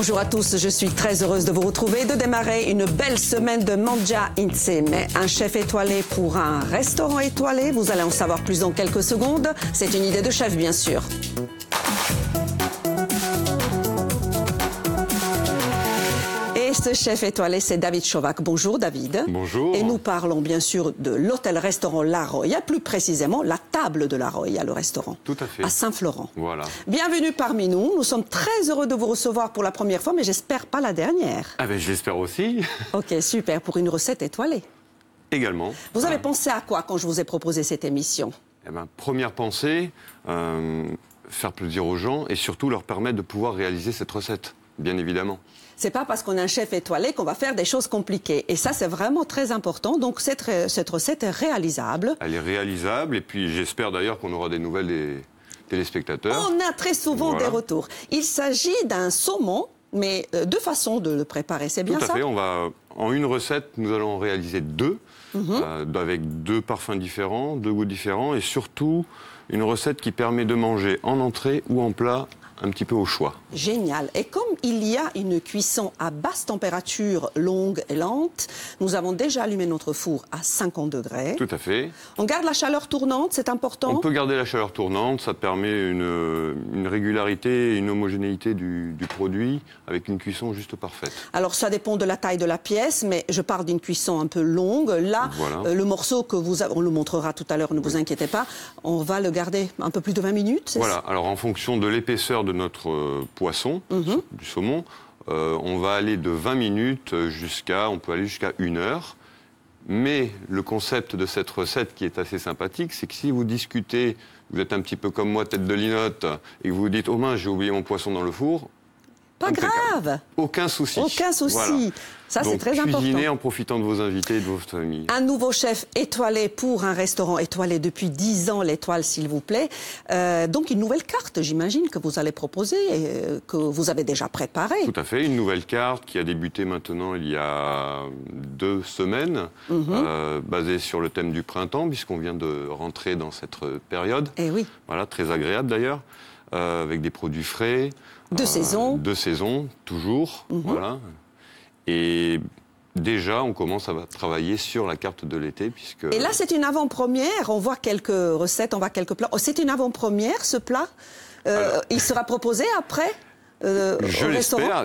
Bonjour à tous, je suis très heureuse de vous retrouver et de démarrer une belle semaine de Mangia Insieme. Un chef étoilé pour un restaurant étoilé, vous allez en savoir plus dans quelques secondes. C'est une idée de chef, bien sûr. Et ce chef étoilé, c'est David Chovac. Bonjour David. Bonjour. Et nous parlons bien sûr de l'hôtel-restaurant La Roya, plus précisément la table de La Roya, le restaurant. Tout à fait. À Saint-Florent. Voilà. Bienvenue parmi nous. Nous sommes très heureux de vous recevoir pour la première fois, mais j'espère pas la dernière. Ah ben je l'espère aussi. Ok, super, pour une recette étoilée. Également. Vous avez pensé à quoi quand je vous ai proposé cette émission? Eh ben, première pensée, faire plaisir aux gens et surtout leur permettre de pouvoir réaliser cette recette, bien évidemment. C'est pas parce qu'on est un chef étoilé qu'on va faire des choses compliquées. Et ça, c'est vraiment très important. Donc, cette recette est réalisable. Elle est réalisable. Et puis, j'espère d'ailleurs qu'on aura des nouvelles des téléspectateurs. On a très souvent des retours. Il s'agit d'un saumon, mais deux façons de le préparer. C'est bien ça? Tout à fait. En une recette, nous allons en réaliser deux, avec deux parfums différents, deux goûts différents. Et surtout, une recette qui permet de manger en entrée ou en plat, un petit peu au choix. Génial. Et comme il y a une cuisson à basse température, longue et lente, nous avons déjà allumé notre four à 50 degrés. Tout à fait. On garde la chaleur tournante, c'est important? On peut garder la chaleur tournante, ça permet une régularité et une homogénéité du produit avec une cuisson juste parfaite. Alors ça dépend de la taille de la pièce, mais je parle d'une cuisson un peu longue. Là, voilà. Le morceau que vous avez, on le montrera tout à l'heure, ne vous inquiétez pas, on va le garder un peu plus de 20 minutes. Voilà, alors en fonction de l'épaisseur de notre poisson, du saumon, on va aller de 20 minutes on peut aller jusqu'à 1 heure. Mais le concept de cette recette qui est assez sympathique, c'est que si vous discutez, vous êtes un petit peu comme moi, tête de linotte, et que vous vous dites « Oh mince, j'ai oublié mon poisson dans le four », pas grave. Aucun souci. Aucun souci. Voilà. Ça, c'est très important. Cuisiner en profitant de vos invités et de vos familles. Un nouveau chef étoilé pour un restaurant étoilé depuis 10 ans, l'étoile, s'il vous plaît. Donc, une nouvelle carte, j'imagine, que vous allez proposer et que vous avez déjà préparée. Tout à fait. Une nouvelle carte qui a débuté maintenant il y a 2 semaines, basée sur le thème du printemps, puisqu'on vient de rentrer dans cette période. Eh oui. Voilà, très agréable d'ailleurs, avec des produits frais. De saison. De saison, toujours. Voilà. Et déjà, on commence à travailler sur la carte de l'été, puisque... Et là, c'est une avant-première. On voit quelques recettes, on voit quelques plats. Oh, c'est une avant-première, ce plat. Il sera proposé après je l'espère,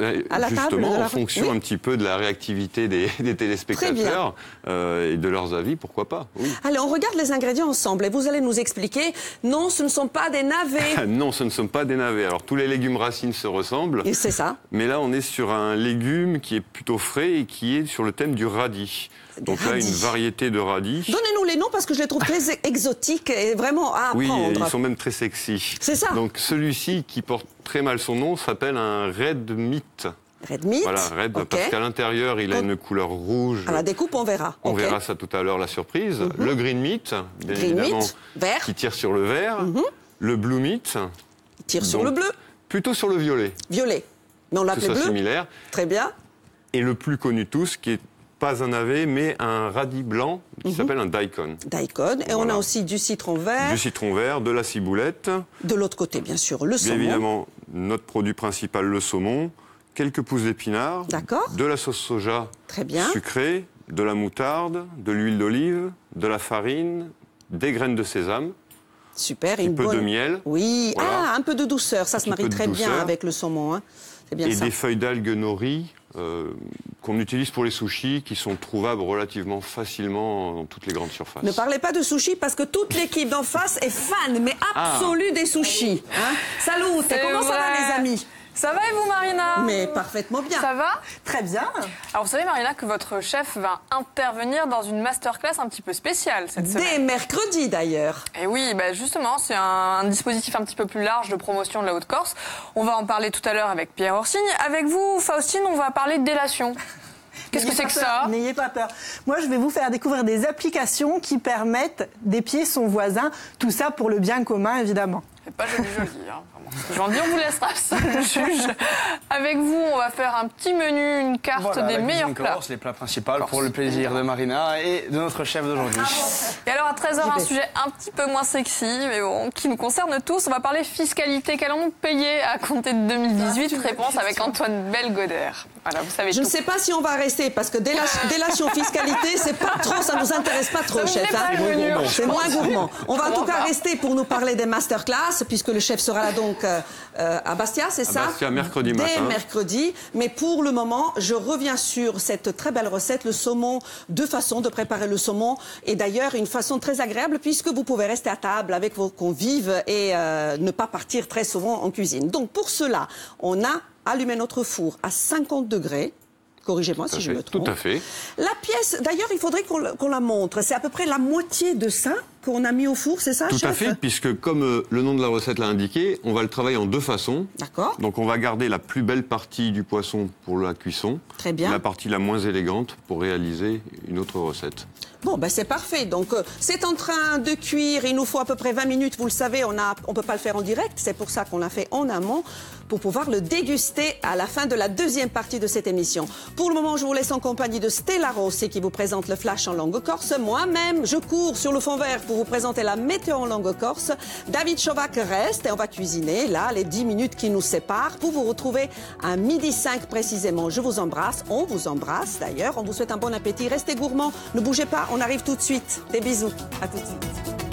justement, en fonction un petit peu de la réactivité des téléspectateurs et de leurs avis, pourquoi pas. Oui. Allez, on regarde les ingrédients ensemble et vous allez nous expliquer. Non, ce ne sont pas des navets. Non, ce ne sont pas des navets. Alors, tous les légumes racines se ressemblent. Et c'est ça. Mais là, on est sur un légume qui est plutôt frais et qui est sur le thème du radis. Donc là, une variété de radis. Donnez-nous les noms parce que je les trouve très exotiques et vraiment à apprendre. Oui, ils sont même très sexy. C'est ça. Donc celui-ci, qui porte très mal son nom, s'appelle un red meat. Red meat. Voilà, red, parce qu'à l'intérieur, il a une couleur rouge. À la découpe, on verra. On verra ça tout à l'heure, la surprise. Le green meat, bien évidemment, vert. Qui tire sur le vert. Le blue meat. Il tire sur le bleu. Plutôt sur le violet. Violet. Mais on l'appelait bleu. C'est similaire. Très bien. Et le plus connu de tous, qui est pas un navet, mais un radis blanc qui s'appelle un daikon. Daikon. Et on a aussi du citron vert. Du citron vert, de la ciboulette. De l'autre côté, bien sûr, le saumon. Bien évidemment, notre produit principal, le saumon. Quelques pousses d'épinards. D'accord. De la sauce soja sucrée. De la moutarde. De l'huile d'olive. De la farine. Des graines de sésame. Super. Un peu de miel. Oui. Voilà. Ah, un peu de douceur. Ça se marie très bien avec le saumon. Hein. C'est bien ça. Et des feuilles d'algues nori. Qu'on utilise pour les sushis, qui sont trouvables relativement facilement dans toutes les grandes surfaces. Ne parlez pas de sushis, parce que toute l'équipe d'en face est fan, mais absolue des sushis. Hein. Salut, comment ça va les amis? Ça va et vous, Marina? Mais parfaitement bien. Ça va? Très bien. Alors vous savez, Marina, que votre chef va intervenir dans une masterclass un petit peu spéciale cette semaine. Dès mercredi d'ailleurs. Et oui, justement, c'est un dispositif un petit peu plus large de promotion de la Haute-Corse. On va en parler tout à l'heure avec Pierre Orsigne. Avec vous, Faustine, on va parler de délation. Qu'est-ce que c'est que ça? N'ayez pas peur. Moi, je vais vous faire découvrir des applications qui permettent d'épier son voisin. Tout ça pour le bien commun, évidemment. C'est pas joli, hein, vraiment. Jean-Guy, on vous laissera seul juge. Avec vous, on va faire un petit menu, une carte des meilleurs plats. Corse, les plats principaux pour le plaisir de Marina et de notre chef d'aujourd'hui. Et alors à 13h, un sujet un petit peu moins sexy, mais bon, qui nous concerne tous. On va parler fiscalité. Qu'allons-nous payer à compter de 2018? Réponse avec Antoine Belgodère. Voilà, vous savez Je ne sais pas si on va rester, parce que délation fiscalité, c'est pas trop, ça nous intéresse pas trop, chef. C'est moins gourmand. On va en tout cas rester pour nous parler des masterclass, puisque le chef sera là donc à Bastia, c'est ça? Bastia, mercredi matin. Dès mercredi. Mais pour le moment, je reviens sur cette très belle recette, le saumon. Deux façons de préparer le saumon. Et d'ailleurs, une façon très agréable, puisque vous pouvez rester à table avec vos convives et ne pas partir très souvent en cuisine. Donc pour cela, on a allumé notre four à 50 degrés. Corrigez-moi si je me trompe. Tout à fait. La pièce, d'ailleurs, il faudrait qu'on la montre. C'est à peu près la moitié de ça qu'on a mis au four, c'est ça, Tout chef? à fait, puisque comme le nom de la recette l'a indiqué, on va le travailler en deux façons. D'accord. Donc on va garder la plus belle partie du poisson pour la cuisson. Très bien. Et la partie la moins élégante pour réaliser une autre recette. Bon, ben c'est parfait. Donc, c'est en train de cuire. Il nous faut à peu près 20 minutes. Vous le savez, on peut pas le faire en direct. C'est pour ça qu'on l'a fait en amont, pour pouvoir le déguster à la fin de la deuxième partie de cette émission. Pour le moment, je vous laisse en compagnie de Stella Rossi qui vous présente le flash en langue corse. Moi-même, je cours sur le fond vert pour vous présenter la météo en langue corse. David Chovac reste et on va cuisiner, là, les 10 minutes qui nous séparent pour vous retrouver à 12h05 précisément. Je vous embrasse. On vous embrasse d'ailleurs. On vous souhaite un bon appétit. Restez gourmands. Ne bougez pas. On arrive tout de suite. Des bisous. À tout de suite.